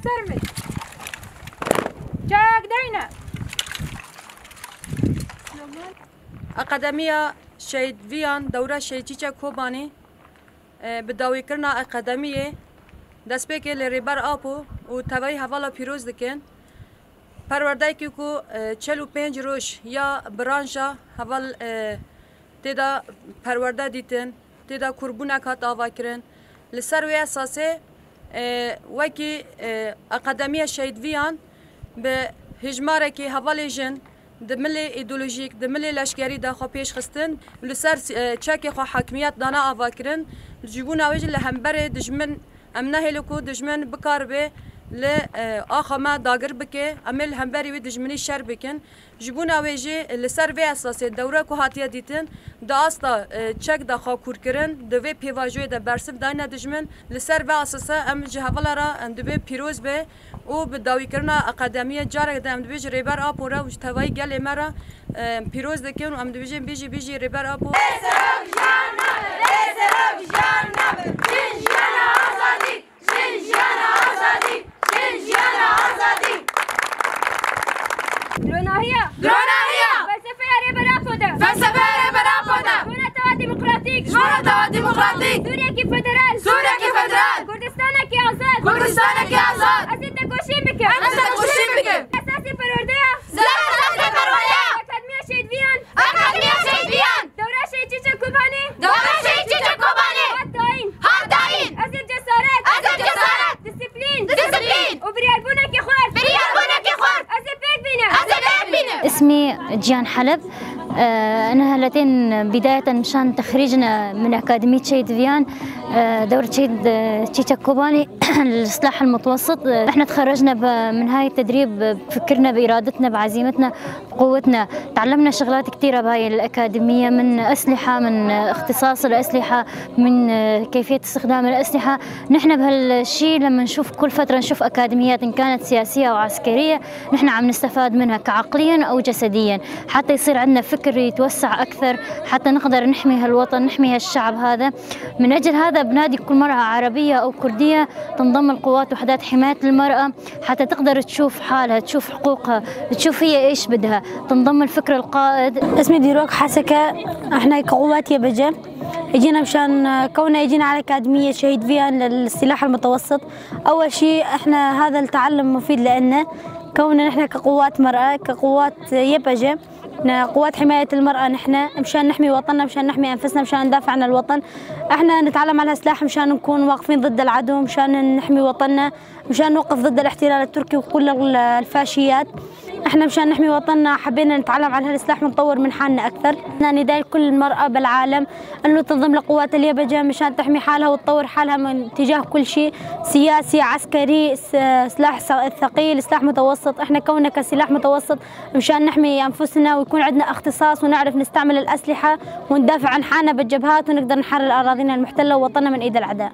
سرمت جاك دينا أكاديمية شهيد فيان دورة شهيدية كوباني بداوي كرنا أكاديمية دست بيكي لريبار آبو و تواي هوالا بيروز دكين پرورده‌ای که 45 روز یا برانجا حوال تدا پرورده دیتن تدا کربونه کات آوا کرن لسر و اساسه وکی اکادمی شهید ویان به هجماره که حوال جن دمل ایدئولوژیک دمل لشکری دا خو پیش خستن لسر چک خو حاکمیت دانا آوا کرن جیبون اوج لهمبر دجمن امنه هلکو دجمن بکار به ل آخما داگر بکه عمل همبری و دجمنی شر بکن جبونا ویجی لسر و اساس دوره کو هاتیه دیتن داستا چک دا خاکور کرن دوی پیواجوی دا برسف داینا دجمن لسر و اساس ام جهوالا را اندوی پیروز به او به داوی کرنا اکادمیه جارک دا ام دوی ریبر آپورا و توای گل مرا پیروز دکن و ام دوی بیجی ریبر آپو دروناهية فلسفة برافودا شورى توا ديمقراطيك سوريا كي فدرال كردستان كي آزاد أسيد تكوشين بك أساسي پرورده‌يا أكاديمية شهيد ويان دورة شهيدية كوباني هات أسيد جسارت ديسيبلين وبريالبونا كي خور أسيد بيك بينا اسمي جيان حلب. أنا هلتين بداية مشان تخريجنا من أكاديمية شهيد فيان دورة شهيد تشيتشا كوباني الإصلاح المتوسط. احنا تخرجنا من هاي التدريب بفكرنا بإرادتنا بعزيمتنا بقوتنا. تعلمنا شغلات كثيرة بهاي الأكاديمية من أسلحة من اختصاص الأسلحة من كيفية استخدام الأسلحة. نحن بهالشيء لما نشوف كل فترة نشوف أكاديميات إن كانت سياسية أو عسكرية نحن عم نستفاد منها كعقليا أو جسديا حتى يصير عندنا فكر يتوسع أكثر حتى نقدر نحمي هالوطن نحمي هالشعب هذا. من أجل هذا بنادي كل مرأة عربية أو كردية تنضم لقوات وحدات حماية المرأة حتى تقدر تشوف حالها تشوف حقوقها تشوف هي إيش بدها تنضم الفكر القائد. اسمي ديروك حسكة. احنا كقوات يبجة اجينا مشان كوننا اجينا على أكاديمية شهيد فيان للسلاح المتوسط. أول شيء احنا هذا التعلم مفيد لنا كوننا نحن كقوات مرأة كقوات يبجة قوات حماية المرأة نحن مشان نحمي وطننا مشان نحمي أنفسنا مشان ندافع عن الوطن. احنا نتعلم على السلاح مشان نكون واقفين ضد العدو مشان نحمي وطننا مشان نوقف ضد الاحتلال التركي وكل الفاشيات. احنا مشان نحمي وطننا حبينا نتعلم على هالسلاح ونطور من حالنا اكثر. نداء لكل مرأة بالعالم انه تنضم لقوات اليبجة مشان تحمي حالها وتطور حالها من تجاه كل شيء سياسي عسكري سلاح ثقيل سلاح متوسط. احنا كوننا كسلاح متوسط مشان نحمي انفسنا ويكون عندنا اختصاص ونعرف نستعمل الاسلحة وندافع عن حالنا بالجبهات ونقدر نحرر اراضينا المحتلة ووطننا من ايد الاعداء.